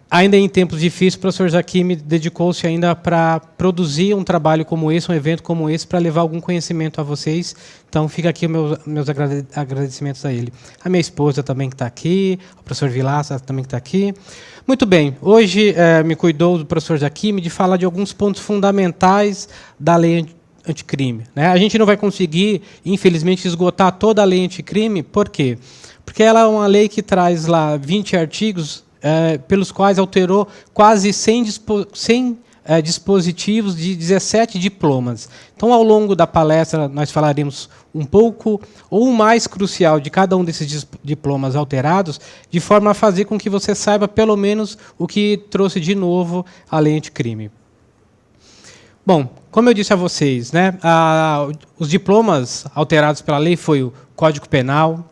Ainda em tempos difíceis, o professor Zaquim dedicou-se ainda para produzir um trabalho como esse, um evento como esse, para levar algum conhecimento a vocês. Então, fica aqui meus agradecimentos a ele. A minha esposa também que está aqui, o professor Vilaça também que está aqui. Muito bem, hoje me cuidou do professor Zaquim de falar de alguns pontos fundamentais da lei anticrime. Né? A gente não vai conseguir, infelizmente, esgotar toda a lei anticrime. Por quê? Porque ela é uma lei que traz lá 20 artigos pelos quais alterou quase 100 dispositivos de 17 diplomas. Então, ao longo da palestra, nós falaremos um pouco ou o mais crucial de cada um desses diplomas alterados, de forma a fazer com que você saiba, pelo menos, o que trouxe de novo a lei anticrime. Bom, como eu disse a vocês, né, os diplomas alterados pela lei foi o Código Penal,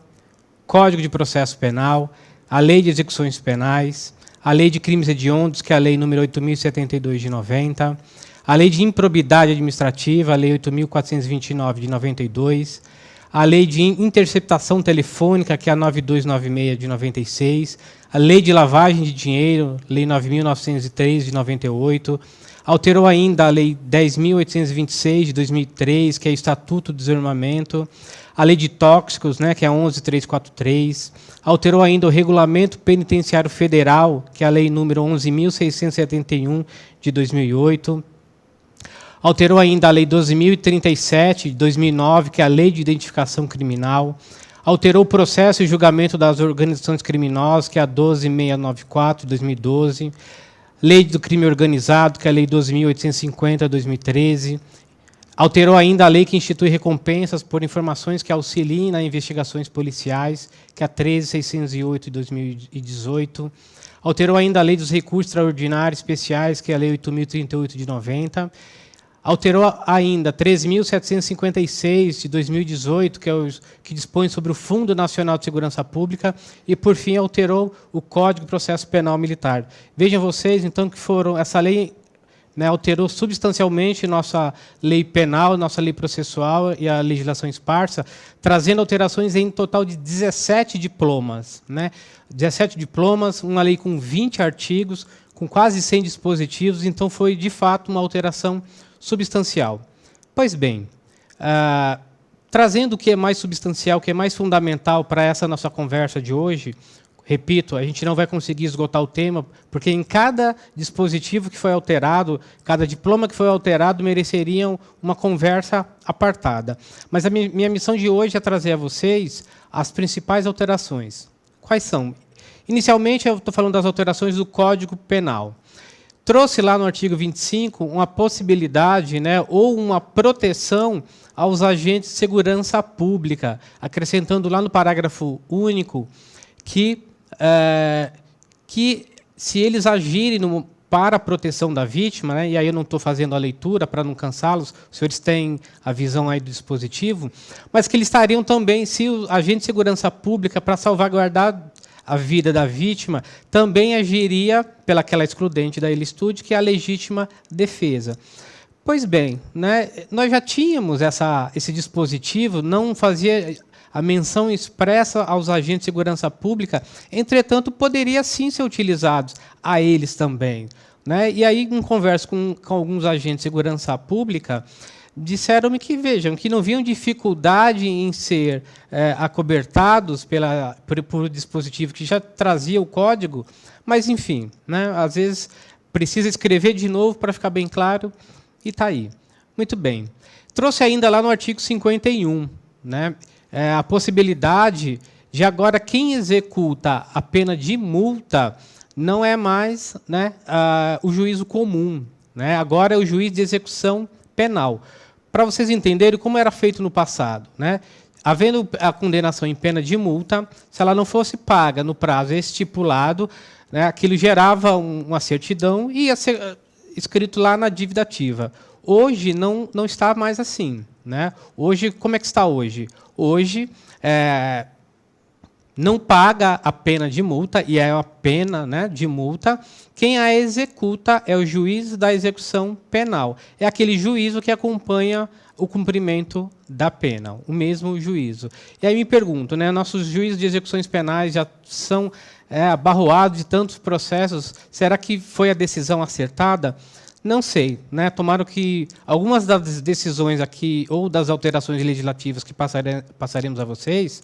Código de Processo Penal, a Lei de Execuções Penais, a Lei de Crimes Hediondos, que é a Lei número 8.072 de 90, a Lei de Improbidade Administrativa, a Lei 8.429 de 92, a Lei de Interceptação Telefônica, que é a 9296 de 96, a Lei de Lavagem de Dinheiro, Lei 9.903 de 98, alterou ainda a Lei 10.826 de 2003, que é o Estatuto do Desarmamento, a Lei de Tóxicos, né, que é a 11.343, alterou ainda o Regulamento Penitenciário Federal, que é a Lei número 11.671 de 2008, alterou ainda a Lei 12.037 de 2009, que é a Lei de Identificação Criminal, alterou o Processo e Julgamento das Organizações Criminosas, que é a 12.694 de 2012, Lei do Crime Organizado, que é a Lei 12.850 de 2013, alterou ainda a lei que institui recompensas por informações que auxiliem nas investigações policiais, que é a 13.608 de 2018. Alterou ainda a lei dos recursos extraordinários especiais, que é a lei 8.038 de 90. Alterou ainda 13.756 de 2018, que dispõe sobre o Fundo Nacional de Segurança Pública. E, por fim, alterou o Código de Processo Penal Militar. Vejam vocês, então, que essa lei, né, alterou substancialmente nossa lei penal, nossa lei processual e a legislação esparsa, trazendo alterações em total de 17 diplomas. Né? 17 diplomas, uma lei com 20 artigos, com quase 100 dispositivos, então foi, de fato, uma alteração substancial. Pois bem, trazendo o que é mais substancial, o que é mais fundamental para essa nossa conversa de hoje, repito, a gente não vai conseguir esgotar o tema, porque em cada dispositivo que foi alterado, cada diploma que foi alterado, mereceriam uma conversa apartada. Mas a minha missão de hoje é trazer a vocês as principais alterações. Quais são? Inicialmente, eu estou falando das alterações do Código Penal. Trouxe lá no artigo 25 uma possibilidade, né, ou uma proteção aos agentes de segurança pública, acrescentando lá no parágrafo único que se eles agirem para a proteção da vítima, né, e aí eu não estou fazendo a leitura para não cansá-los, os senhores têm a visão aí do dispositivo, mas que eles estariam também, se o agente de segurança pública, para salvaguardar a vida da vítima, também agiria pelaquela excludente da ilicitude, que é a legítima defesa. Pois bem, né, nós já tínhamos esse dispositivo, não fazia a menção expressa aos agentes de segurança pública, entretanto, poderia sim ser utilizado a eles também. Né? E aí, em conversa com alguns agentes de segurança pública, disseram-me que, vejam, que não viam dificuldade em ser acobertados por dispositivo que já trazia o código, mas, enfim, né, às vezes precisa escrever de novo para ficar bem claro, e está aí. Muito bem. Trouxe ainda lá no artigo 51, né, a possibilidade de agora quem executa a pena de multa não é mais, né, o juízo comum, né, agora é o juiz de execução penal. Para vocês entenderem como era feito no passado, né? Havendo a condenação em pena de multa, se ela não fosse paga no prazo estipulado, né, aquilo gerava uma certidão e ia ser escrito lá na dívida ativa. Hoje não está mais assim. Né? Hoje, como é que está hoje? Hoje, não paga a pena de multa, e é a pena, né, de multa, quem a executa é o juiz da execução penal. É aquele juízo que acompanha o cumprimento da pena, o mesmo juízo. E aí me pergunto, né, nossos juízes de execuções penais já são abarroado de tantos processos, será que foi a decisão acertada? Não sei, né? Tomara que algumas das decisões aqui ou das alterações legislativas que passaremos a vocês,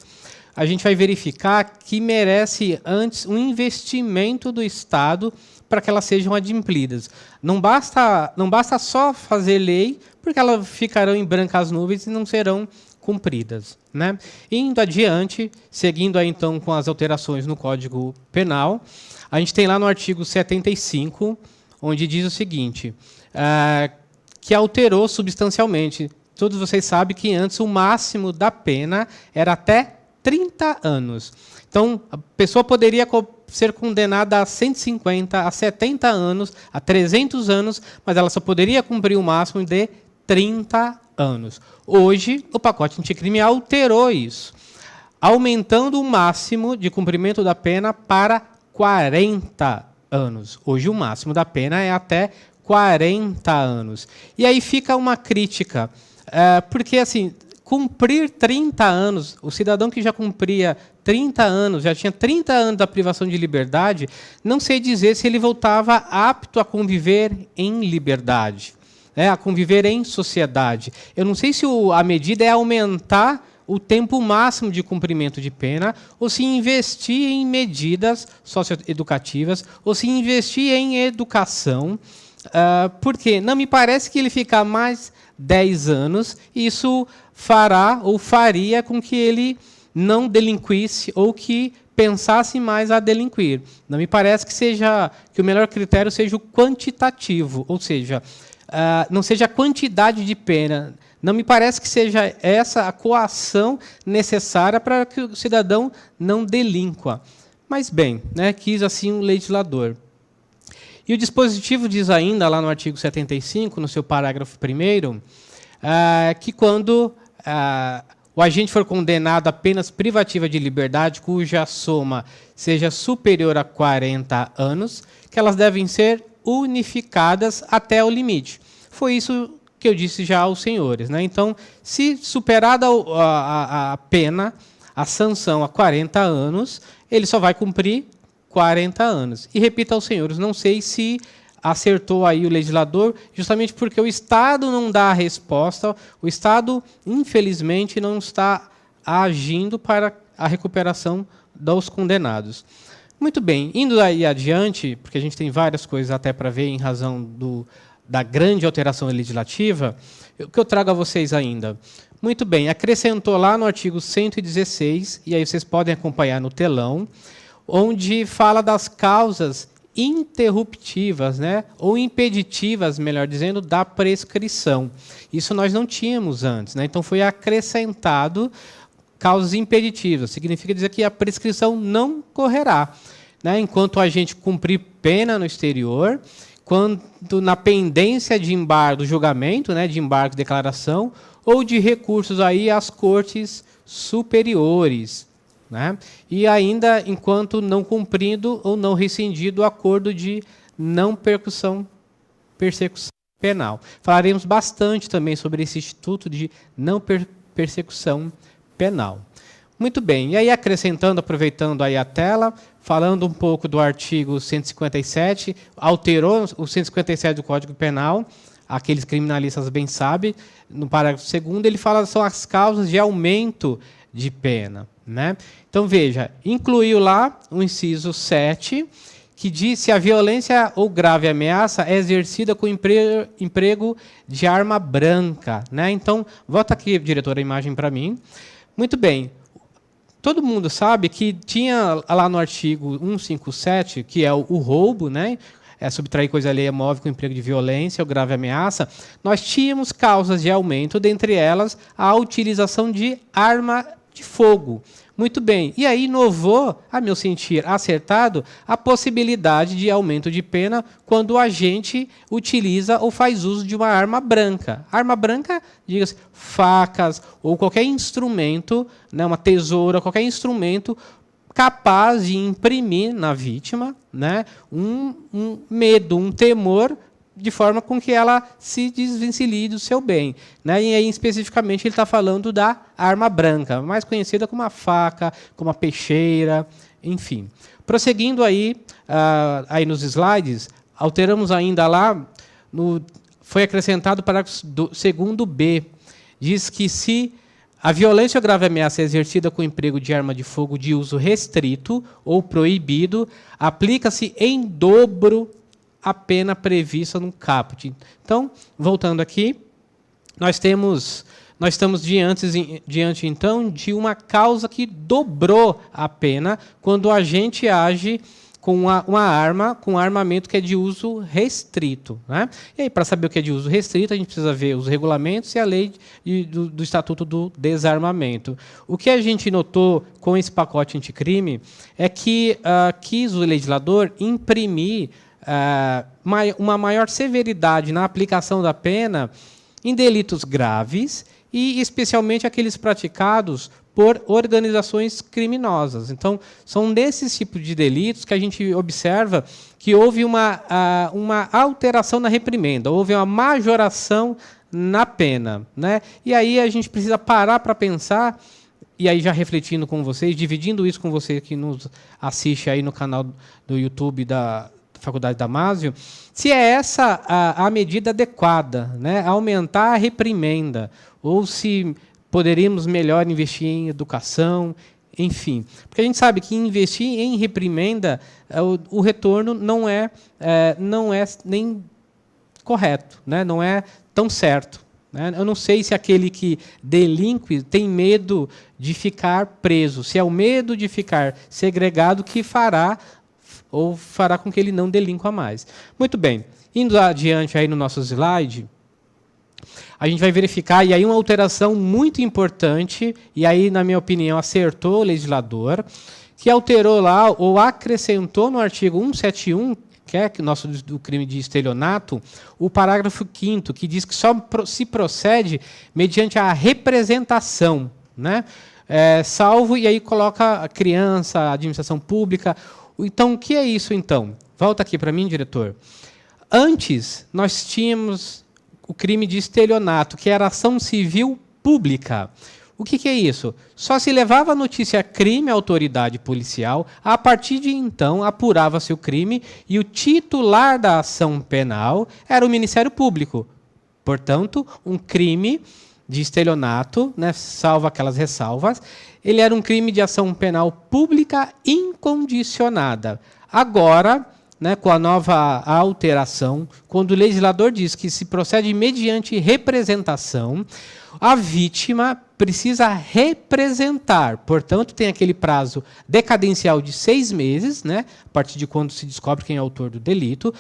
a gente vai verificar que merece antes um investimento do Estado para que elas sejam adimplidas. Não basta só fazer lei, porque elas ficarão em brancas nuvens e não serão cumpridas, né? Indo adiante, seguindo aí, então com as alterações no Código Penal, a gente tem lá no artigo 75, onde diz o seguinte, que alterou substancialmente. Todos vocês sabem que antes o máximo da pena era até 30 anos. Então, a pessoa poderia ser condenada a 150, a 70 anos, a 300 anos, mas ela só poderia cumprir o máximo de 30 anos. Hoje, o pacote anticrime alterou isso, aumentando o máximo de cumprimento da pena para 40 anos. Hoje, o máximo da pena é até 40 anos. E aí fica uma crítica, porque, assim, cumprir 30 anos, o cidadão que já cumpria 30 anos, já tinha 30 anos da privação de liberdade, não sei dizer se ele voltava apto a conviver em liberdade, a conviver em sociedade. Eu não sei se a medida é aumentar o tempo máximo de cumprimento de pena, ou se investir em medidas socioeducativas, ou se investir em educação, porque não me parece que ele ficar mais 10 anos, isso fará ou faria com que ele não delinquisse ou que pensasse mais a delinquir. Não me parece que o melhor critério seja o quantitativo, ou seja, não seja a quantidade de pena. Não me parece que seja essa a coação necessária para que o cidadão não delinqua. Mas bem, né, quis assim o legislador. E o dispositivo diz ainda, lá no artigo 75, no seu parágrafo 1º, que quando o agente for condenado a apenas privativa de liberdade, cuja soma seja superior a 40 anos, que elas devem ser unificadas até o limite. Foi isso que eu disse já aos senhores, né? Então, se superada a pena, a sanção a 40 anos, ele só vai cumprir 40 anos. E repito aos senhores, não sei se acertou aí o legislador, justamente porque o Estado não dá a resposta, o Estado, infelizmente, não está agindo para a recuperação dos condenados. Muito bem, indo aí adiante, porque a gente tem várias coisas até para ver em razão da grande alteração legislativa, o que eu trago a vocês ainda? Muito bem, acrescentou lá no artigo 116, e aí vocês podem acompanhar no telão, onde fala das causas interruptivas, né, ou impeditivas, melhor dizendo, da prescrição. Isso nós não tínhamos antes, né? Então foi acrescentado causas impeditivas. Significa dizer que a prescrição não correrá, né, enquanto a gente cumprir pena no exterior, quando na pendência de embargo do julgamento, né, de embargo de declaração, ou de recursos aí às cortes superiores, né? E ainda enquanto não cumprido ou não rescindido o acordo de não persecução penal. Falaremos bastante também sobre esse instituto de não persecução penal. Muito bem, e aí acrescentando, aproveitando aí a tela, falando um pouco do artigo 157, alterou o 157 do Código Penal, aqueles criminalistas bem sabem, no parágrafo 2º ele fala são as causas de aumento de pena, né? Então, veja, incluiu lá o inciso 7, que diz se a violência ou grave ameaça é exercida com emprego de arma branca, né? Então, volta aqui, diretora, a imagem para mim. Muito bem. Todo mundo sabe que tinha lá no artigo 157, que é o roubo, né? Subtrair coisa alheia móvel com emprego de violência ou grave ameaça, nós tínhamos causas de aumento, dentre elas a utilização de arma de fogo. Muito bem. E aí inovou, a meu sentir acertado, a possibilidade de aumento de pena quando o agente utiliza ou faz uso de uma arma branca. Arma branca, diga-se, facas ou qualquer instrumento, né, uma tesoura, qualquer instrumento capaz de imprimir na vítima, né, um medo, um temor, de forma com que ela se desvencilhe do seu bem, né? E aí, especificamente, ele está falando da arma branca, mais conhecida como a faca, como a peixeira, enfim. Prosseguindo aí, aí nos slides, alteramos ainda lá, foi acrescentado o parágrafo 2º-B. Diz que se a violência ou grave ameaça é exercida com o emprego de arma de fogo de uso restrito ou proibido, aplica-se em dobro a pena prevista no caput. Então, voltando aqui, nós estamos diante, então, de uma causa que dobrou a pena quando o agente age com uma arma, com um armamento que é de uso restrito. Né? E aí, para saber o que é de uso restrito, a gente precisa ver os regulamentos e a lei do Estatuto do Desarmamento. O que a gente notou com esse pacote anticrime é que quis o legislador imprimir uma maior severidade na aplicação da pena em delitos graves e especialmente aqueles praticados por organizações criminosas. Então, são nesses tipos de delitos que a gente observa que houve uma alteração na reprimenda, houve uma majoração na pena. Né? E aí a gente precisa parar para pensar, e aí já refletindo com vocês, dividindo isso com você que nos assiste aí no canal do YouTube da Faculdade Damásio, se é essa a medida adequada, né? Aumentar a reprimenda, ou se poderíamos melhor investir em educação, enfim. Porque a gente sabe que investir em reprimenda, o retorno não é nem correto, né? Não é tão certo. Né? Eu não sei se aquele que delinque tem medo de ficar preso, se é o medo de ficar segregado que fará com que ele não delinqua mais. Muito bem. Indo adiante aí no nosso slide, a gente vai verificar, e aí uma alteração muito importante, e aí, na minha opinião, acertou o legislador, que alterou lá, ou acrescentou no artigo 171, que é do crime de estelionato, o parágrafo 5º, que diz que só se procede mediante a representação, né? Salvo, e aí coloca a criança, a administração pública. Então, o que é isso, então? Volta aqui para mim, diretor. Antes, nós tínhamos o crime de estelionato, que era ação civil pública. O que é isso? Só se levava a notícia crime à autoridade policial, a partir de então apurava-se o crime e o titular da ação penal era o Ministério Público. Portanto, um crime de estelionato, né, salvo aquelas ressalvas, ele era um crime de ação penal pública incondicionada. Agora, né, com a nova alteração, quando o legislador diz que se procede mediante representação, a vítima precisa representar. Portanto, tem aquele prazo decadencial de 6 meses, né, a partir de quando se descobre quem é o autor do delito,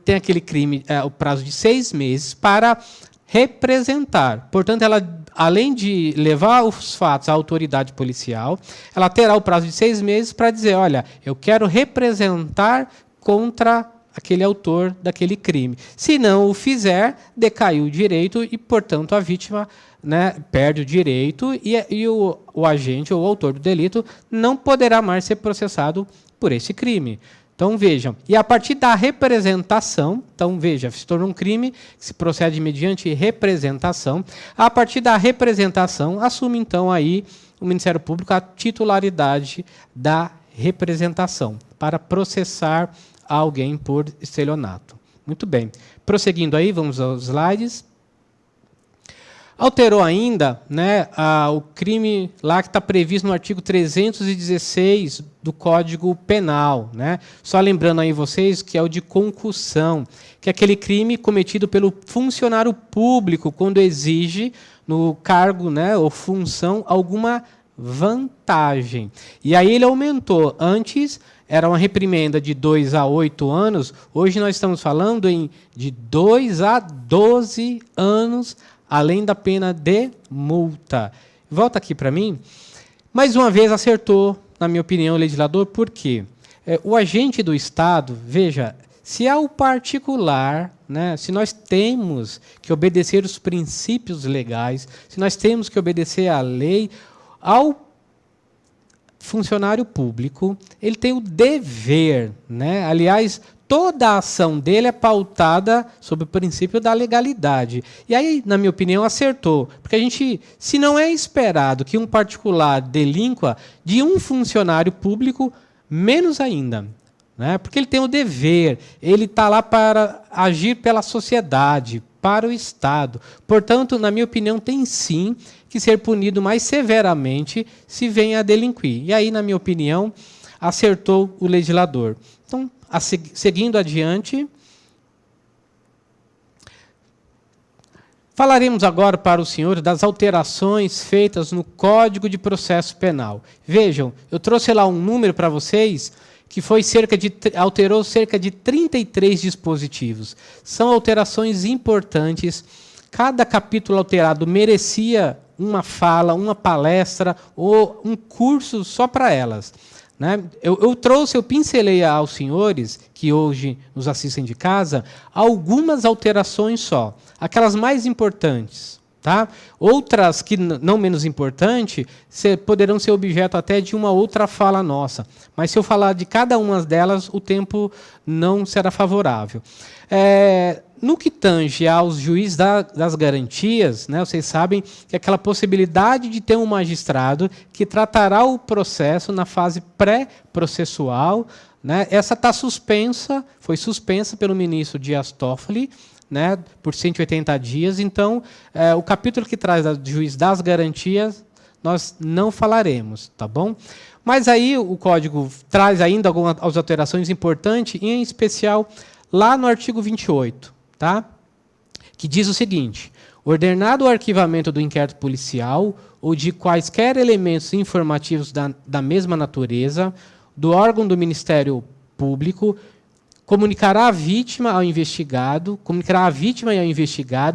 tem aquele crime, o prazo de 6 meses para representar. Portanto, ela, além de levar os fatos à autoridade policial, ela terá o prazo de 6 meses para dizer, olha, eu quero representar contra aquele autor daquele crime. Se não o fizer, decai o direito e, portanto, a vítima, né, perde o direito e o agente ou o autor do delito não poderá mais ser processado por esse crime. Então, vejam, e a partir da representação, então, veja, se tornou um crime que se procede mediante representação, a partir da representação, assume, então, aí o Ministério Público a titularidade da representação para processar alguém por estelionato. Muito bem. Prosseguindo aí, vamos aos slides. Alterou ainda, né, o crime lá que está previsto no artigo 316 do Código Penal. Né? Só lembrando aí vocês que é o de concussão, que é aquele crime cometido pelo funcionário público quando exige no cargo, né, ou função alguma vantagem. E aí ele aumentou. Antes era uma reprimenda de 2 a 8 anos, hoje nós estamos falando de 2 a 12 anos, além da pena de multa. Volta aqui para mim. Mais uma vez acertou, na minha opinião, o legislador, por quê? O agente do Estado, veja, se é o particular, né, se nós temos que obedecer os princípios legais, se nós temos que obedecer à lei, ao funcionário público, ele tem o dever, né? Aliás, toda a ação dele é pautada sobre o princípio da legalidade. E aí, na minha opinião, acertou. Porque a gente, se não é esperado que um particular delinqua, de um funcionário público, menos ainda. Né? Porque ele tem o dever, ele está lá para agir pela sociedade, para o Estado. Portanto, na minha opinião, tem sim que ser punido mais severamente se vem a delinquir. E aí, na minha opinião, acertou o legislador. Então, seguindo adiante, falaremos agora para os senhores das alterações feitas no Código de Processo Penal. Vejam, eu trouxe lá um número para vocês que foi alterou cerca de 33 dispositivos. São alterações importantes. Cada capítulo alterado merecia uma fala, uma palestra ou um curso só para elas. Né? Eu pincelei aos senhores, que hoje nos assistem de casa, algumas alterações só, aquelas mais importantes. Tá? Outras, que não menos importantes, poderão ser objeto até de uma outra fala nossa. Mas se eu falar de cada uma delas, o tempo não será favorável. No que tange aos juízes das garantias, né, vocês sabem que aquela possibilidade de ter um magistrado que tratará o processo na fase pré-processual, né, essa foi suspensa pelo ministro Dias Toffoli, né, por 180 dias. Então, o capítulo que traz o juiz das garantias, nós não falaremos, tá bom? Mas aí o Código traz ainda algumas alterações importantes, em especial lá no artigo 28, tá? Que diz o seguinte: ordenado o arquivamento do inquérito policial ou de quaisquer elementos informativos da mesma natureza, do órgão do Ministério Público, comunicará a vítima e ao investigado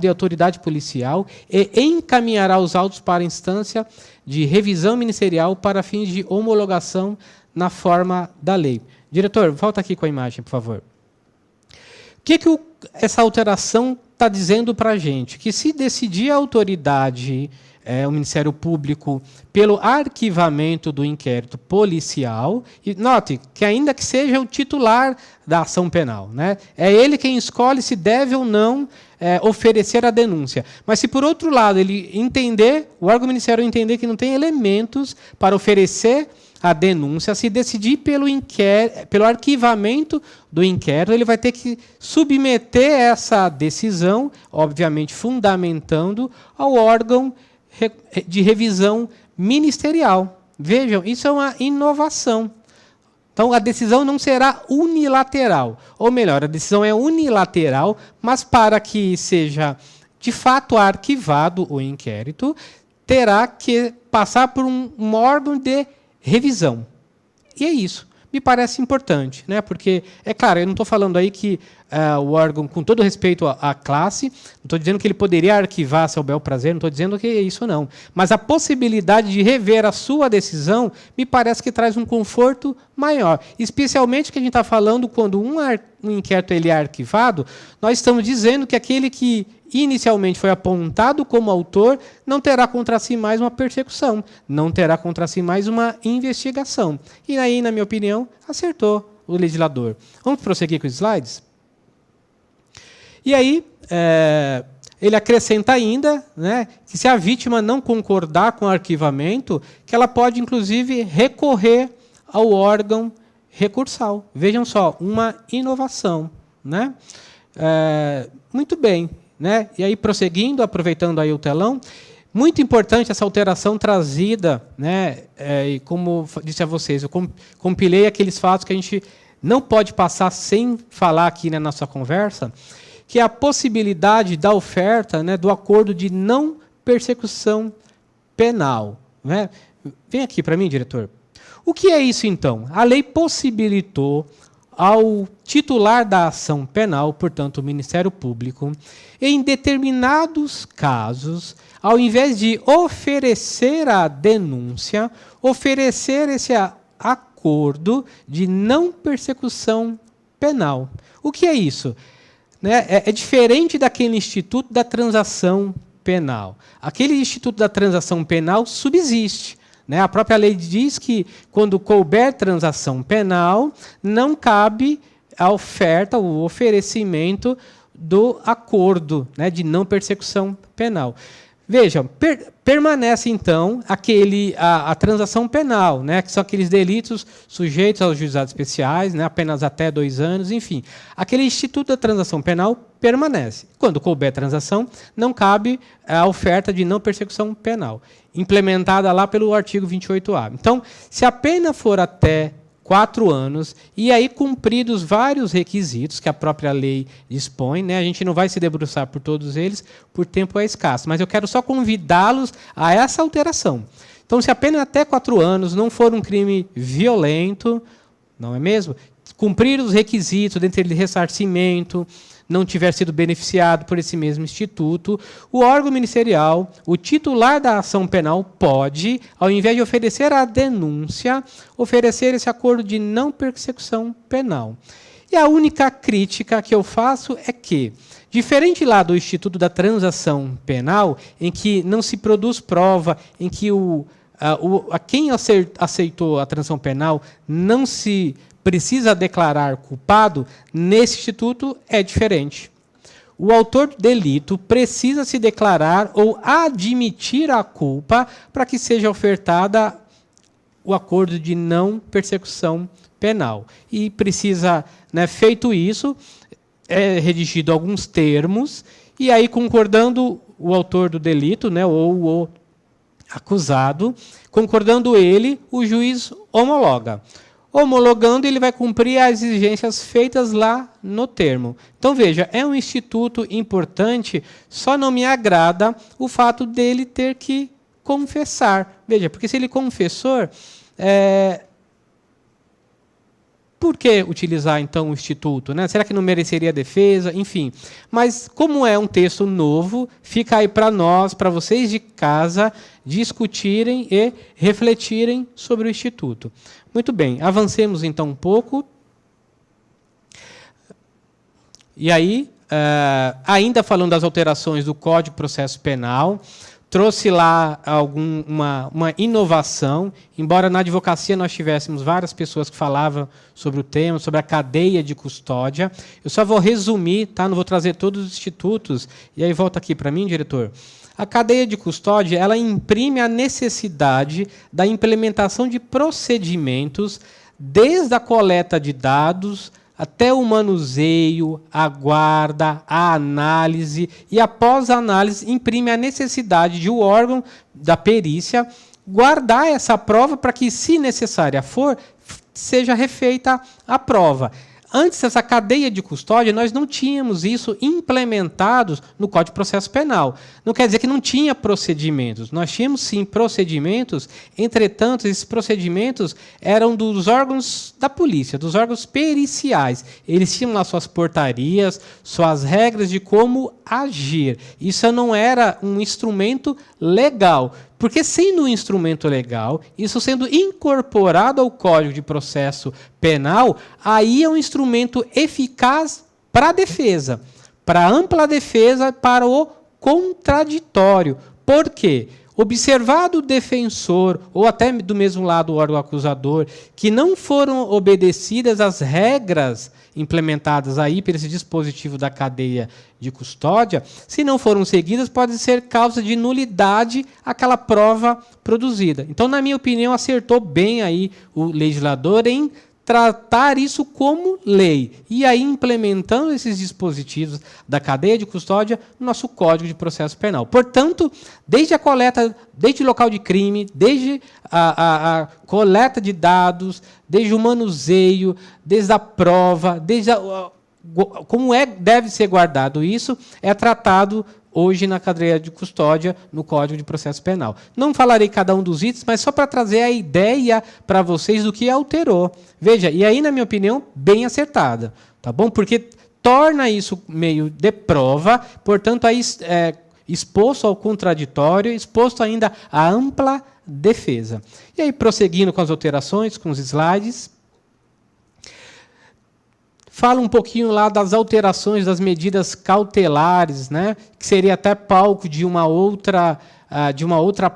e à autoridade policial e encaminhará os autos para a instância de revisão ministerial para fins de homologação na forma da lei. Diretor, volta aqui com a imagem, por favor. O que essa alteração está dizendo para a gente? Que se decidir a autoridade, o Ministério Público, pelo arquivamento do inquérito policial, e note que ainda que seja o titular da ação penal, né, é ele quem escolhe se deve ou não oferecer a denúncia. Mas se, por outro lado, o órgão ministerial entender que não tem elementos para oferecer a denúncia, se decidir pelo arquivamento do inquérito, ele vai ter que submeter essa decisão, obviamente fundamentando, ao órgão de revisão ministerial. Vejam, isso é uma inovação. Então, a decisão não será unilateral. Ou melhor, a decisão é unilateral, mas para que seja, de fato, arquivado o inquérito, terá que passar por um órgão de revisão. E é isso. Me parece importante, né? Porque, é claro, eu não estou falando aí que o órgão, com todo respeito à classe, não estou dizendo que ele poderia arquivar a seu bel prazer, não estou dizendo que é isso não. Mas a possibilidade de rever a sua decisão me parece que traz um conforto maior. Especialmente que a gente está falando quando um inquérito ele é arquivado, nós estamos dizendo que aquele que inicialmente foi apontado como autor não terá contra si mais uma persecução, não terá contra si mais uma investigação. E aí, na minha opinião, acertou o legislador. Vamos prosseguir com os slides? E aí, ele acrescenta ainda, né, que se a vítima não concordar com o arquivamento, que ela pode, inclusive, recorrer ao órgão recursal. Vejam só, uma inovação. Né? Muito bem. Né? E aí, prosseguindo, aproveitando aí o telão, muito importante essa alteração trazida, né? E como disse a vocês, eu compilei aqueles fatos que a gente não pode passar sem falar aqui na nossa conversa, que é a possibilidade da oferta, né, do acordo de não persecução penal. Né? Vem aqui para mim, diretor. O que é isso, então? A lei possibilitou ao titular da ação penal, portanto, o Ministério Público, em determinados casos, ao invés de oferecer a denúncia, oferecer esse acordo de não persecução penal. O que é isso? É diferente daquele instituto da transação penal. Aquele instituto da transação penal subsiste. Né? A própria lei diz que, quando couber transação penal, não cabe a oferta, o oferecimento do acordo, né, de não persecução penal. Veja, permanece, então, a transação penal, né, que são aqueles delitos sujeitos aos juizados especiais, né, apenas até 2 anos, enfim. Aquele instituto da transação penal permanece. Quando couber transação, não cabe a oferta de não persecução penal, implementada lá pelo artigo 28A. Então, se a pena for até 4 anos, e aí cumpridos vários requisitos que a própria lei dispõe, né? A gente não vai se debruçar por todos eles, por tempo é escasso, mas eu quero só convidá-los a essa alteração. Então, se a pena é até 4 anos, não for um crime violento, não é mesmo? Cumprir os requisitos, dentre eles ressarcimento, não tiver sido beneficiado por esse mesmo instituto, o órgão ministerial, o titular da ação penal, pode, ao invés de oferecer a denúncia, oferecer esse acordo de não persecução penal. E a única crítica que eu faço é que, diferente lá do instituto da transação penal, em que não se produz prova, em que quem aceitou a transação penal não se precisa declarar culpado, nesse instituto é diferente. O autor do delito precisa se declarar ou admitir a culpa para que seja ofertada o acordo de não persecução penal. E precisa, né, feito isso, é redigido alguns termos, e aí, concordando o autor do delito, né, ou o acusado, concordando ele, o juiz homologa. Homologando, ele vai cumprir as exigências feitas lá no termo. Então, veja, é um instituto importante, só não me agrada o fato dele ter que confessar. Veja, porque se ele confessou, por que utilizar, então, o instituto, né? Será que não mereceria defesa? Enfim. Mas, como é um texto novo, fica aí para nós, para vocês de casa, discutirem e refletirem sobre o instituto. Muito bem, avancemos então um pouco. E aí, ainda falando das alterações do Código de Processo Penal, trouxe lá uma inovação, embora na advocacia nós tivéssemos várias pessoas que falavam sobre o tema, sobre a cadeia de custódia. Eu só vou resumir, tá? Não vou trazer todos os institutos. E aí volta aqui para mim, diretor. A cadeia de custódia, ela imprime a necessidade da implementação de procedimentos desde a coleta de dados até o manuseio, a guarda, a análise, e após a análise imprime a necessidade de o órgão da perícia guardar essa prova para que, se necessária for, seja refeita a prova. Antes dessa cadeia de custódia, nós não tínhamos isso implementados no Código de Processo Penal. Não quer dizer que não tinha procedimentos. Nós tínhamos, sim, procedimentos. Entretanto, esses procedimentos eram dos órgãos da polícia, dos órgãos periciais. Eles tinham lá suas portarias, suas regras de como agir. Isso não era um instrumento legal. Porque, sendo um instrumento legal, isso sendo incorporado ao Código de Processo Penal, aí é um instrumento eficaz para a defesa, para a ampla defesa, para o contraditório. Por quê? Observado o defensor, ou até do mesmo lado o órgão acusador, que não foram obedecidas as regras implementadas aí por esse dispositivo da cadeia de custódia, se não foram seguidas, pode ser causa de nulidade aquela prova produzida. Então, na minha opinião, acertou bem aí o legislador em tratar isso como lei. E aí, implementando esses dispositivos da cadeia de custódia no nosso Código de Processo Penal. Portanto, desde a coleta, desde o local de crime, desde a coleta de dados, desde o manuseio, desde a prova, desde como deve ser guardado isso, é tratado hoje na cadeia de custódia, no Código de Processo Penal. Não falarei cada um dos itens, mas só para trazer a ideia para vocês do que alterou. Veja, e aí, na minha opinião, bem acertada, tá bom? Porque torna isso meio de prova, portanto, aí exposto ao contraditório, exposto ainda à ampla defesa. E aí, prosseguindo com as alterações, com os slides, fala um pouquinho lá das alterações das medidas cautelares, né? Que seria até palco de uma outra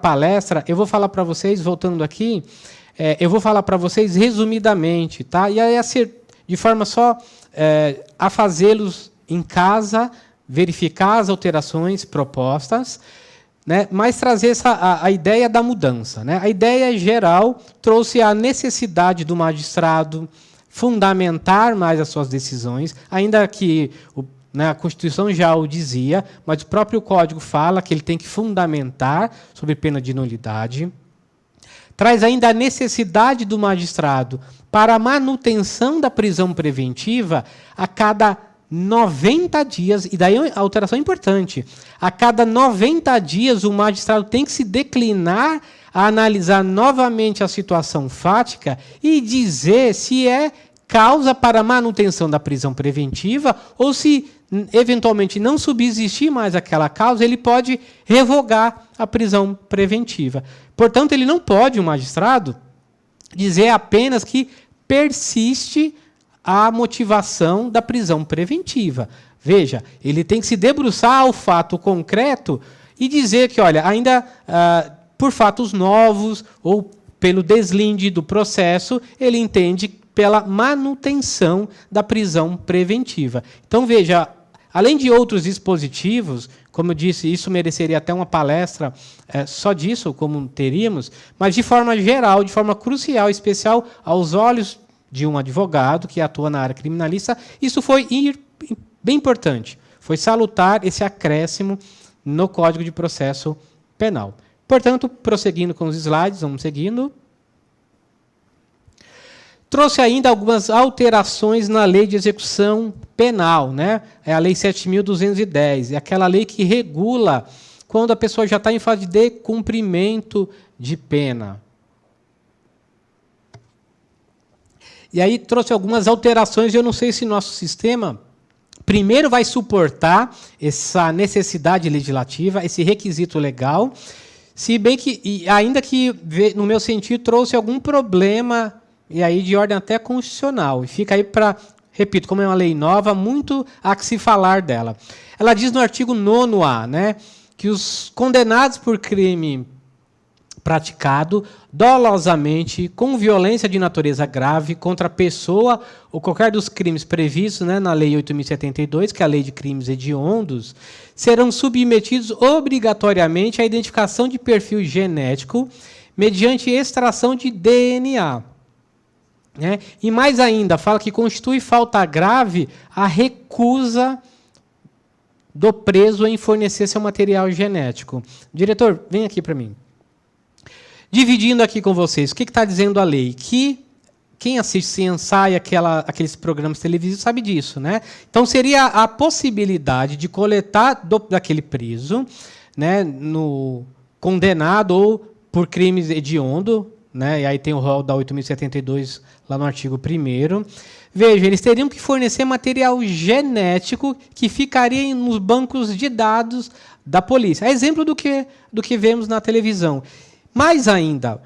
palestra. Eu vou falar para vocês, voltando aqui, eu vou falar para vocês resumidamente, tá? E aí, de forma só a fazê-los em casa, verificar as alterações propostas. né, mas trazer a ideia da mudança, né? A ideia geral trouxe a necessidade do magistrado fundamentar mais as suas decisões, ainda que a Constituição já o dizia, mas o próprio Código fala que ele tem que fundamentar sob pena de nulidade. Traz ainda a necessidade do magistrado para a manutenção da prisão preventiva a cada 90 dias, e daí a alteração é importante. A cada 90 dias, o magistrado tem que se declinar a analisar novamente a situação fática e dizer se é causa para a manutenção da prisão preventiva ou se, eventualmente, não subsistir mais aquela causa, ele pode revogar a prisão preventiva. Portanto, ele não pode, o magistrado, dizer apenas que persiste a motivação da prisão preventiva. Veja, ele tem que se debruçar ao fato concreto e dizer que, olha, ainda por fatos novos ou pelo deslinde do processo, ele entende pela manutenção da prisão preventiva. Então, veja, além de outros dispositivos, como eu disse, isso mereceria até uma palestra só disso, como teríamos, mas de forma geral, de forma crucial, especial aos olhos de um advogado que atua na área criminalista, isso foi bem importante. Foi salutar esse acréscimo no Código de Processo Penal. Portanto, prosseguindo com os slides, vamos seguindo. Trouxe ainda algumas alterações na Lei de Execução Penal, né? É a Lei 7.210, é aquela lei que regula quando a pessoa já está em fase de cumprimento de pena. E aí trouxe algumas alterações, e eu não sei se nosso sistema primeiro vai suportar essa necessidade legislativa, esse requisito legal, se bem que, ainda que, no meu sentido, trouxe algum problema, e aí de ordem até constitucional. E fica aí para, repito, como é uma lei nova, muito há que se falar dela. Ela diz no artigo 9º, né, que os condenados por crime praticado dolosamente, com violência de natureza grave contra a pessoa ou qualquer dos crimes previstos, né, na Lei 8.072, que é a Lei de Crimes Hediondos, serão submetidos obrigatoriamente à identificação de perfil genético mediante extração de DNA. Né? E mais ainda, fala que constitui falta grave a recusa do preso em fornecer seu material genético. Diretor, vem aqui para mim. Dividindo aqui com vocês, o que está dizendo a lei? Que quem assiste CSI, aqueles programas televisivos, sabe disso, né? Então, seria a possibilidade de coletar daquele preso, né, no condenado ou por crimes hediondo, né, e aí tem o rol da 8.072 lá no artigo 1º. Veja, eles teriam que fornecer material genético que ficaria nos bancos de dados da polícia. É exemplo do que vemos na televisão. Mais ainda,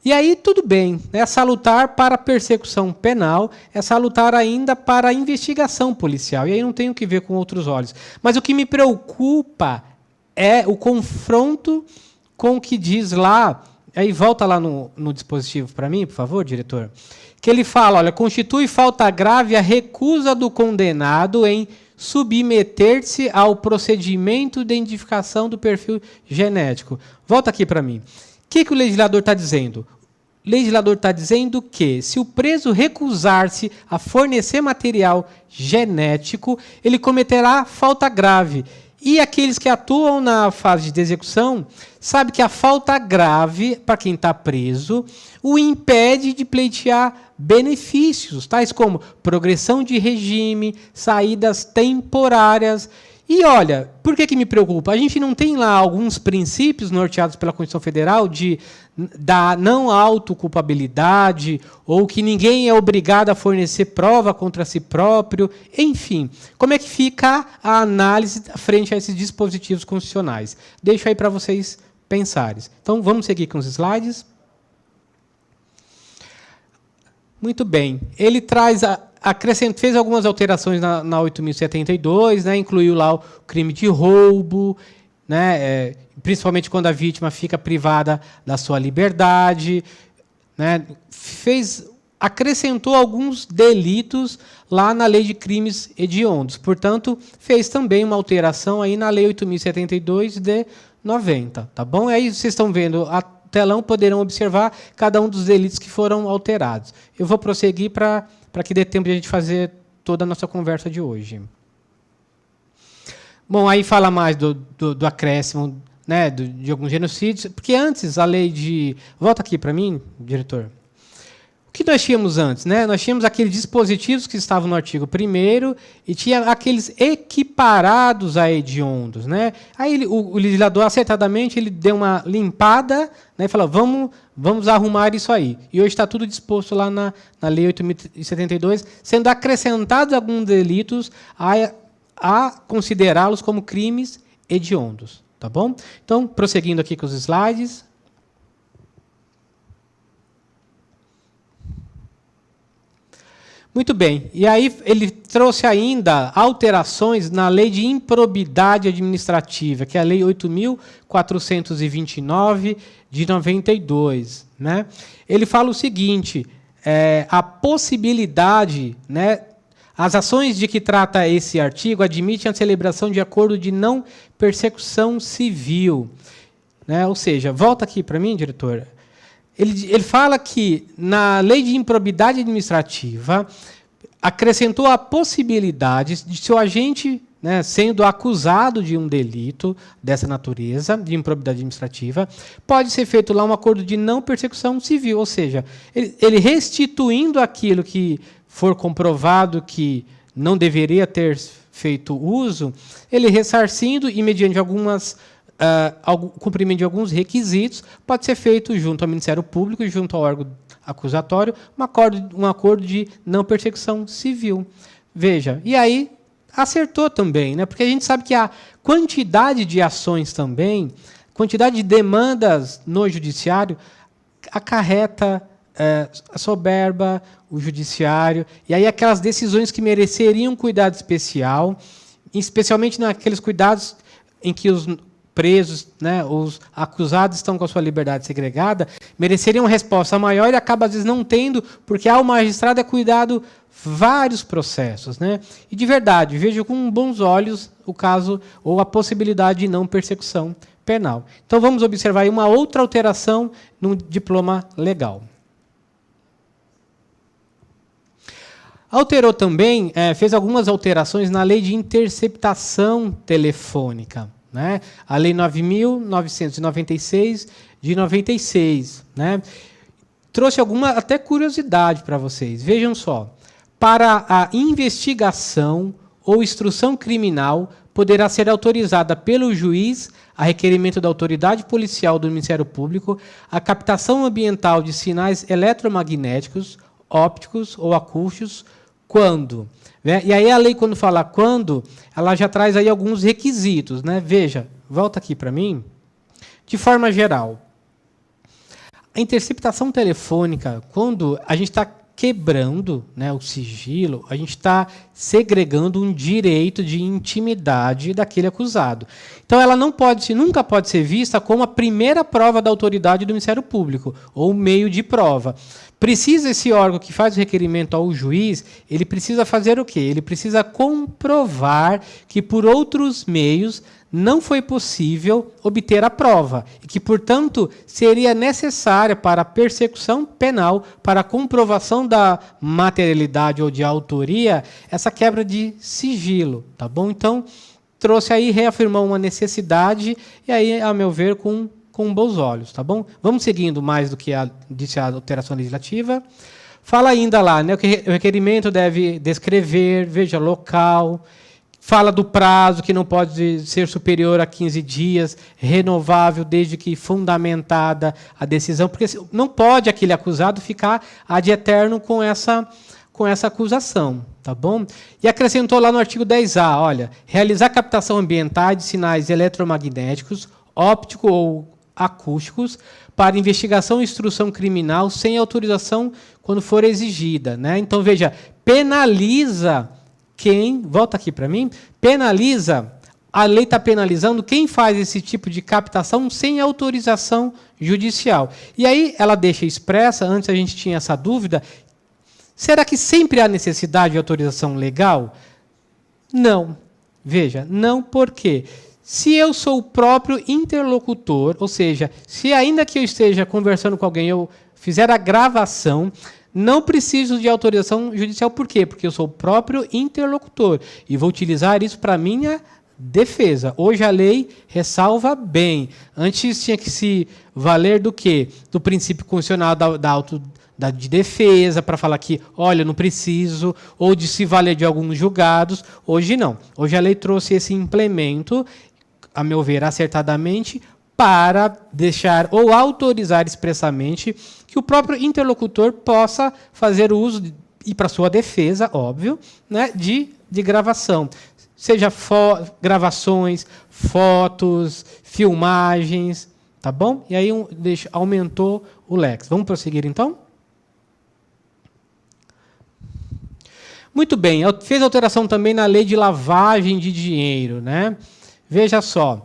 e aí tudo bem, é salutar para a persecução penal, é salutar ainda para a investigação policial, e aí não tem o que ver com outros olhos. Mas o que me preocupa é o confronto com o que diz lá, aí volta lá no dispositivo para mim, por favor, diretor, que ele fala, olha, constitui falta grave a recusa do condenado em submeter-se ao procedimento de identificação do perfil genético. Volta aqui para mim. O que o legislador está dizendo? O legislador está dizendo que, se o preso recusar-se a fornecer material genético, ele cometerá falta grave. E aqueles que atuam na fase de execução sabem que a falta grave, para quem está preso, o impede de pleitear benefícios, tais como progressão de regime, saídas temporárias. E olha, por que me preocupa? A gente não tem lá alguns princípios norteados pela Constituição Federal da não autoculpabilidade, ou que ninguém é obrigado a fornecer prova contra si próprio, enfim. Como é que fica a análise frente a esses dispositivos constitucionais? Deixo aí para vocês pensarem. Então, vamos seguir com os slides. Muito bem. Ele traz fez algumas alterações na 8.072, né, incluiu lá o crime de roubo, né, principalmente quando a vítima fica privada da sua liberdade, né, acrescentou alguns delitos lá na Lei de Crimes Hediondos. Portanto, fez também uma alteração aí na Lei 8.072 de 90, tá bom? Aí vocês estão vendo a telão, poderão observar cada um dos delitos que foram alterados. Eu vou prosseguir para que dê tempo de a gente fazer toda a nossa conversa de hoje. Bom, aí fala mais do acréscimo, né, de alguns genocídios, porque antes a lei de... Volta aqui para mim, diretor. O que nós tínhamos antes? Né? Nós tínhamos aqueles dispositivos que estavam no artigo 1º e tinha aqueles equiparados a hediondos. Né? Aí o legislador, acertadamente, ele deu uma limpada, né, e falou, vamos arrumar isso aí. E hoje está tudo disposto lá na Lei 8.072, sendo acrescentados alguns delitos a considerá-los como crimes hediondos. Tá bom? Então, prosseguindo aqui com os slides. Muito bem. E aí ele trouxe ainda alterações na Lei de Improbidade Administrativa, que é a Lei 8.429, de 92. Né? Ele fala o seguinte, a possibilidade... Né, as ações de que trata esse artigo admitem a celebração de acordo de não persecução civil. Né? Ou seja, volta aqui para mim, diretor. Ele fala que, na Lei de Improbidade Administrativa, acrescentou a possibilidade de se o agente, né, sendo acusado de um delito dessa natureza, de improbidade administrativa, pode ser feito lá um acordo de não persecução civil. Ou seja, ele restituindo aquilo que for comprovado que não deveria ter feito uso, ele ressarcindo e mediante cumprimento de alguns requisitos, pode ser feito junto ao Ministério Público e junto ao órgão acusatório um acordo de não persecução civil. Veja, e aí acertou também, né? Porque a gente sabe que a quantidade de ações também, quantidade de demandas no judiciário acarreta a soberba, o judiciário, e aí aquelas decisões que mereceriam cuidado especial, especialmente naqueles cuidados em que os presos, né, os acusados estão com a sua liberdade segregada, mereceriam uma resposta maior e acaba, às vezes, não tendo, porque ao magistrado é cuidado vários processos. Né? E, de verdade, vejo com bons olhos o caso ou a possibilidade de não persecução penal. Então, vamos observar aí uma outra alteração no diploma legal. Alterou também, fez algumas alterações na lei de interceptação telefônica, né? A lei 9.996 de 96, né? Trouxe alguma até curiosidade para vocês. Vejam só, para a investigação ou instrução criminal poderá ser autorizada pelo juiz, a requerimento da autoridade policial do Ministério Público, a captação ambiental de sinais eletromagnéticos, ópticos ou acústicos, quando? Né? E aí a lei, quando fala quando, ela já traz aí alguns requisitos. Né? Veja, volta aqui para mim. De forma geral, a interceptação telefônica, quando a gente está quebrando, né, o sigilo, a gente está segregando um direito de intimidade daquele acusado. Então, ela nunca pode ser vista como a primeira prova da autoridade do Ministério Público, ou meio de prova. Precisa esse órgão que faz o requerimento ao juiz, ele precisa fazer o quê? Ele precisa comprovar que, por outros meios, não foi possível obter a prova e que, portanto, seria necessária para a persecução penal, para a comprovação da materialidade ou de autoria, essa quebra de sigilo, tá bom? Então, trouxe aí, reafirmou uma necessidade e aí, a meu ver, com bons olhos, tá bom? Vamos seguindo mais do que disse a alteração legislativa. Fala ainda lá, né, que o requerimento deve descrever, veja, local. Fala do prazo, que não pode ser superior a 15 dias, renovável desde que fundamentada a decisão, porque não pode aquele acusado ficar ad eterno com essa acusação, tá bom? E acrescentou lá no artigo 10A, olha, realizar captação ambiental de sinais eletromagnéticos, óptico ou acústicos, para investigação e instrução criminal sem autorização quando for exigida. Né? Então, veja, penaliza quem, volta aqui para mim, penaliza, a lei está penalizando quem faz esse tipo de captação sem autorização judicial. E aí ela deixa expressa, antes a gente tinha essa dúvida, será que sempre há necessidade de autorização legal? Não. Veja, não por quê? Se eu sou o próprio interlocutor, ou seja, se ainda que eu esteja conversando com alguém, eu fizer a gravação, não preciso de autorização judicial. Por quê? Porque eu sou o próprio interlocutor e vou utilizar isso para minha defesa. Hoje a lei ressalva bem. Antes tinha que se valer do quê? Do princípio constitucional de defesa, para falar que, olha, não preciso, ou de se valer de alguns julgados. Hoje não. Hoje a lei trouxe esse implemento, a meu ver, acertadamente, para deixar ou autorizar expressamente que o próprio interlocutor possa fazer uso, e para sua defesa, óbvio, né, de gravação. Seja gravações, fotos, filmagens, tá bom? E aí aumentou o lex. Vamos prosseguir então? Muito bem, fez alteração também na lei de lavagem de dinheiro, né? Veja só,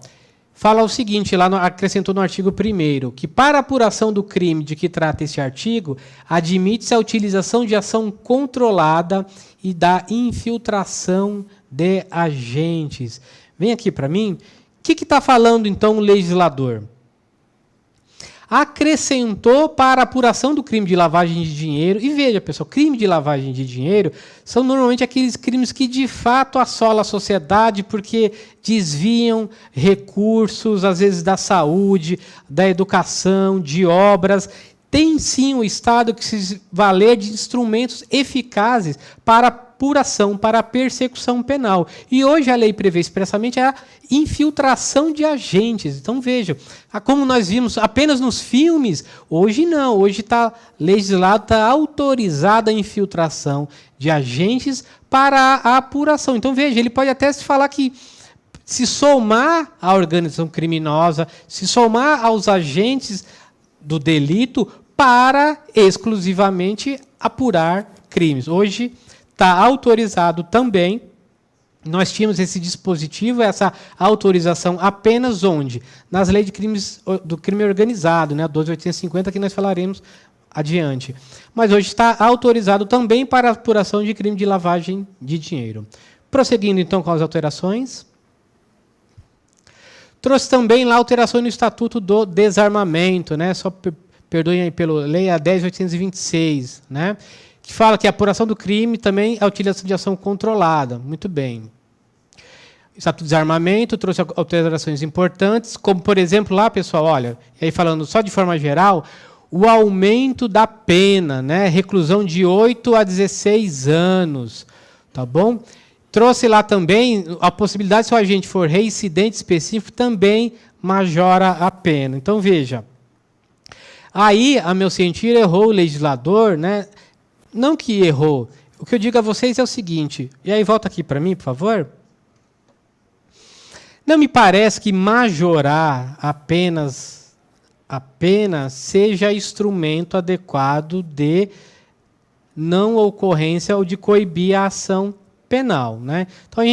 fala o seguinte, lá acrescentou no artigo 1º, que para apuração do crime de que trata esse artigo, admite-se a utilização de ação controlada e da infiltração de agentes. Vem aqui para mim. O que está falando, então, o legislador? Acrescentou para a apuração do crime de lavagem de dinheiro. E veja, pessoal, crime de lavagem de dinheiro são normalmente aqueles crimes que de fato assolam a sociedade porque desviam recursos, às vezes da saúde, da educação, de obras. Tem sim o Estado que se valer de instrumentos eficazes para apuração, para a persecução penal. E hoje a lei prevê expressamente a infiltração de agentes. Então vejam, como nós vimos apenas nos filmes, hoje não. Hoje está legislado, está autorizada a infiltração de agentes para a apuração. Então veja, ele pode até se falar que se somar à organização criminosa, se somar aos agentes do delito para exclusivamente apurar crimes. Hoje está autorizado também. Nós tínhamos esse dispositivo, essa autorização apenas onde? Nas leis de crimes do crime organizado, né, 12.850, que nós falaremos adiante. Mas hoje está autorizado também para a apuração de crime de lavagem de dinheiro. Prosseguindo então com as alterações. Trouxe também lá alteração no Estatuto do Desarmamento, né? Só perdoem aí pela lei a 10.826, né? Que fala que a apuração do crime também é a utilização de ação controlada. Muito bem. O Estatuto do Desarmamento trouxe alterações importantes, como, por exemplo, lá, pessoal, olha, e aí falando só de forma geral, o aumento da pena, né? Reclusão de 8 a 16 anos, tá bom? Trouxe lá também a possibilidade, se o agente for reincidente específico, também majora a pena. Então, veja, aí, a meu sentir, errou o legislador, né? Não que errou. O que eu digo a vocês é o seguinte, e aí volta aqui para mim, por favor. Não me parece que majorar apenas seja instrumento adequado de não ocorrência ou de coibir a ação penal, né? Então,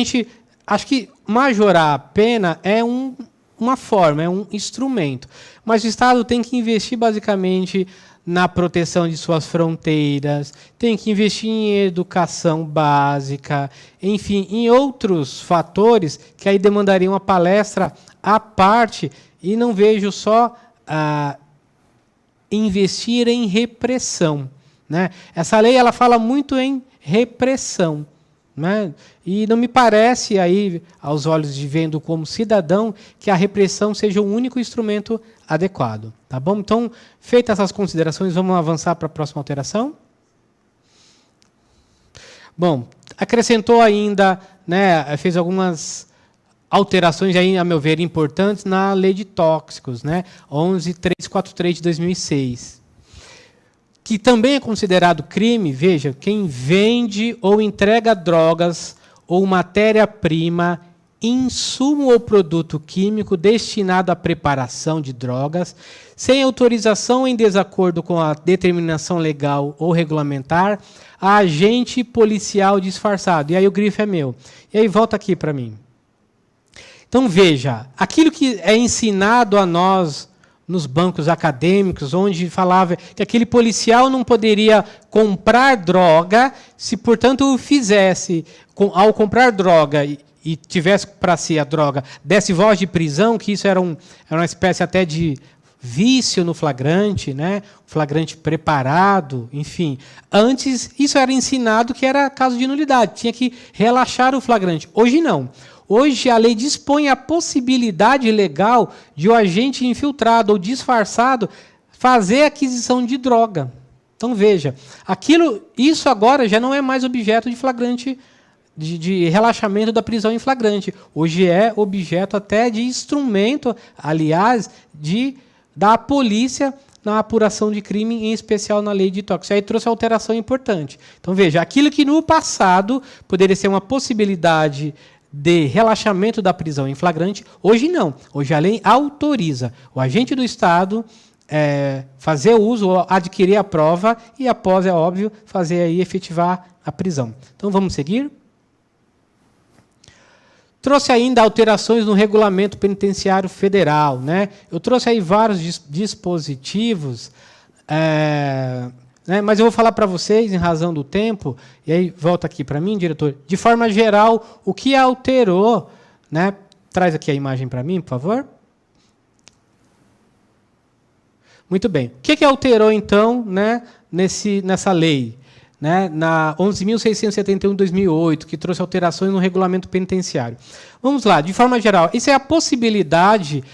acho que majorar a pena é uma forma, é um instrumento. Mas o Estado tem que investir basicamente na proteção de suas fronteiras, tem que investir em educação básica, enfim, em outros fatores que aí demandariam uma palestra à parte, e não vejo só investir em repressão, né? Essa lei ela fala muito em repressão, né? E não me parece, aí, aos olhos de vendo como cidadão, que a repressão seja o único instrumento adequado. Tá bom? Então, feitas essas considerações, vamos avançar para a próxima alteração? Bom, acrescentou ainda, né, fez algumas alterações, aí, a meu ver, importantes na lei de tóxicos, né, 11.343 de 2006. Que também é considerado crime, veja, quem vende ou entrega drogas ou matéria-prima, insumo ou produto químico destinado à preparação de drogas, sem autorização em desacordo com a determinação legal ou regulamentar, a agente policial disfarçado. E aí o grifo é meu. E aí volta aqui para mim. Então veja, aquilo que é ensinado a nós nos bancos acadêmicos, onde falava que aquele policial não poderia comprar droga, se, portanto, o fizesse, ao comprar droga e tivesse para si a droga, desse voz de prisão, que isso era uma espécie até de vício no flagrante, né? Flagrante preparado, enfim. Antes, isso era ensinado que era caso de nulidade, tinha que relaxar o flagrante. Hoje não. Hoje a lei dispõe a possibilidade legal de o agente infiltrado ou disfarçado fazer aquisição de droga. Então veja, isso agora já não é mais objeto de flagrante, de relaxamento da prisão em flagrante. Hoje é objeto até de instrumento, aliás, da polícia na apuração de crime, em especial na lei de tóxicos. Aí trouxe alteração importante. Então veja, aquilo que no passado poderia ser uma possibilidade de relaxamento da prisão em flagrante, hoje não. Hoje a lei autoriza o agente do Estado fazer uso, adquirir a prova e após, é óbvio, fazer aí efetivar a prisão. Então vamos seguir? Trouxe ainda alterações no Regulamento Penitenciário Federal, né? Eu trouxe aí vários dispositivos, né? Mas eu vou falar para vocês, em razão do tempo, e aí volta aqui para mim, diretor, de forma geral, o que alterou, né? Traz aqui a imagem para mim, por favor. Muito bem. O que alterou, então, né, nessa lei? Né, na 11.671/2008, que trouxe alterações no regulamento penitenciário. Vamos lá, de forma geral, isso é a possibilidade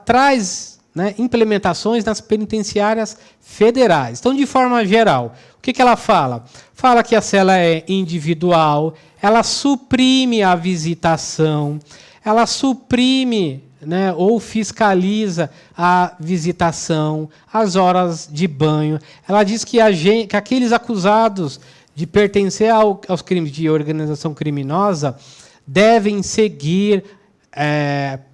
traz, né, implementações nas penitenciárias federais. Então, de forma geral, o que ela fala? Fala que a cela é individual, ela suprime a visitação, ela suprime, né, ou fiscaliza a visitação, as horas de banho. Ela diz que aqueles acusados de pertencer aos crimes de organização criminosa devem seguir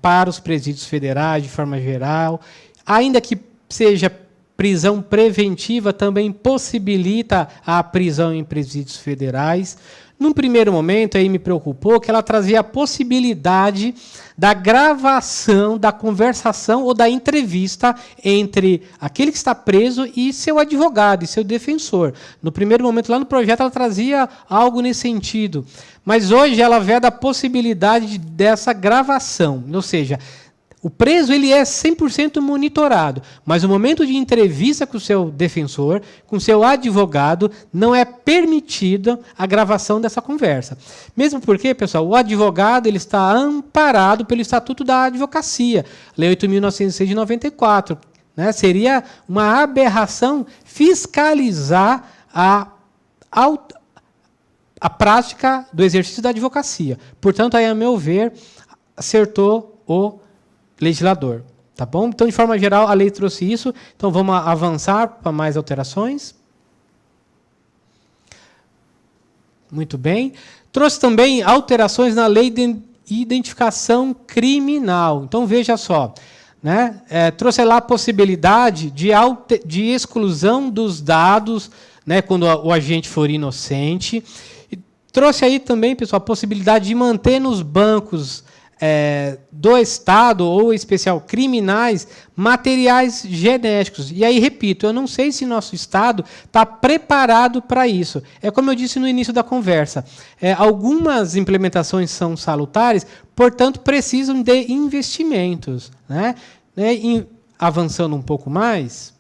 para os presídios federais, de forma geral. Ainda que seja prisão preventiva, também possibilita a prisão em presídios federais. Num primeiro momento, aí me preocupou que ela trazia a possibilidade da gravação, da conversação ou da entrevista entre aquele que está preso e seu advogado, e seu defensor. No primeiro momento, lá no projeto, ela trazia algo nesse sentido. Mas hoje ela vê da possibilidade dessa gravação, ou seja, o preso ele é 100% monitorado, mas no momento de entrevista com o seu defensor, com o seu advogado, não é permitida a gravação dessa conversa. Mesmo porque, pessoal, o advogado ele está amparado pelo Estatuto da Advocacia, Lei 8.906 de 94. Né? Seria uma aberração fiscalizar a prática do exercício da advocacia. Portanto, aí, a meu ver, acertou o legislador, tá bom? Então, de forma geral, a lei trouxe isso. Então, vamos avançar para mais alterações. Muito bem. Trouxe também alterações na lei de identificação criminal. Então, veja só, né? Trouxe lá a possibilidade de exclusão dos dados, né, quando o agente for inocente. E trouxe aí também, pessoal, a possibilidade de manter nos bancos do Estado, ou em especial criminais, materiais genéticos. E aí, repito, eu não sei se nosso Estado está preparado para isso. É como eu disse no início da conversa, algumas implementações são salutares, portanto, precisam de investimentos. Né? Avançando um pouco mais,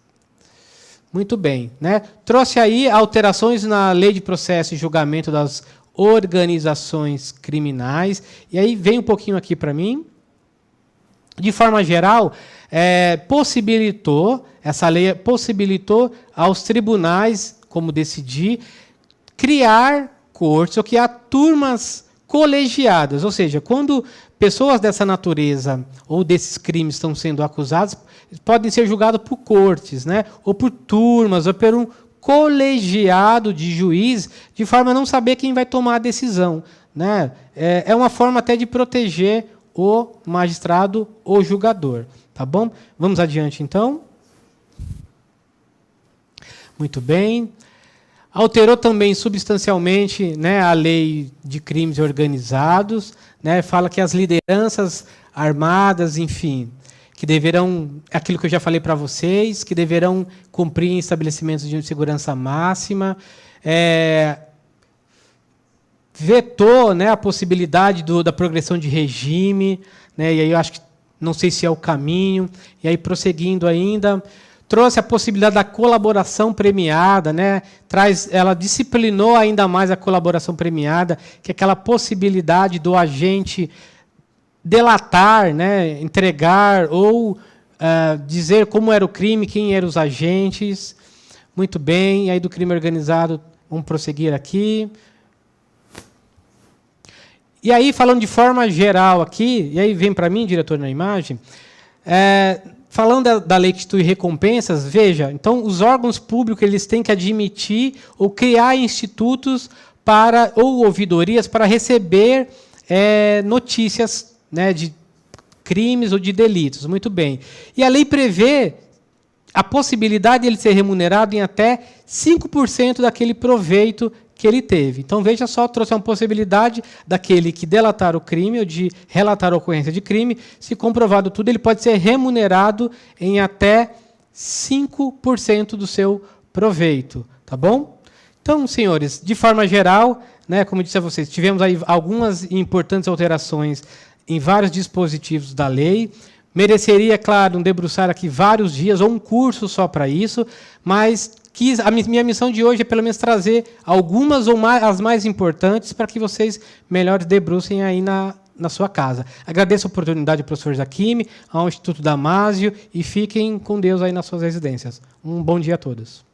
muito bem. Né? Trouxe aí alterações na Lei de Processo e Julgamento das organizações criminais. E aí vem um pouquinho aqui para mim. De forma geral, essa lei possibilitou aos tribunais, como decidir, criar cortes ou criar turmas colegiadas. Ou seja, quando pessoas dessa natureza ou desses crimes estão sendo acusadas, podem ser julgados por cortes, né? Ou por turmas, ou por um colegiado de juiz, de forma a não saber quem vai tomar a decisão. Né? É uma forma até de proteger o magistrado ou julgador. Tá bom? Vamos adiante, então. Muito bem. Alterou também substancialmente, né, a lei de crimes organizados. Né? Fala que as lideranças armadas, enfim, que deverão, aquilo que eu já falei para vocês, que deverão cumprir em estabelecimentos de segurança máxima. vetou, né, a possibilidade da progressão de regime, né, e aí eu acho que não sei se é o caminho, e aí prosseguindo ainda, trouxe a possibilidade da colaboração premiada, né, ela disciplinou ainda mais a colaboração premiada, que é aquela possibilidade do agente delatar, né, entregar ou dizer como era o crime, quem eram os agentes. Muito bem, e aí do crime organizado, vamos prosseguir aqui. E aí, falando de forma geral aqui, e aí vem para mim, diretor, na imagem, falando da lei que institui recompensas, veja, então os órgãos públicos eles têm que admitir ou criar institutos ou ouvidorias para receber notícias, né, de crimes ou de delitos. Muito bem. E a lei prevê a possibilidade de ele ser remunerado em até 5% daquele proveito que ele teve. Então, veja só, trouxe uma possibilidade daquele que delatar o crime ou de relatar a ocorrência de crime, se comprovado tudo, ele pode ser remunerado em até 5% do seu proveito. Tá bom? Então, senhores, de forma geral, né, como eu disse a vocês, tivemos aí algumas importantes alterações em vários dispositivos da lei. Mereceria, claro, um debruçar aqui vários dias, ou um curso só para isso, mas a minha missão de hoje é, pelo menos, trazer algumas ou as mais importantes para que vocês melhor debrucem aí na sua casa. Agradeço a oportunidade ao professor Jaquime, ao Instituto Damásio, e fiquem com Deus aí nas suas residências. Um bom dia a todos.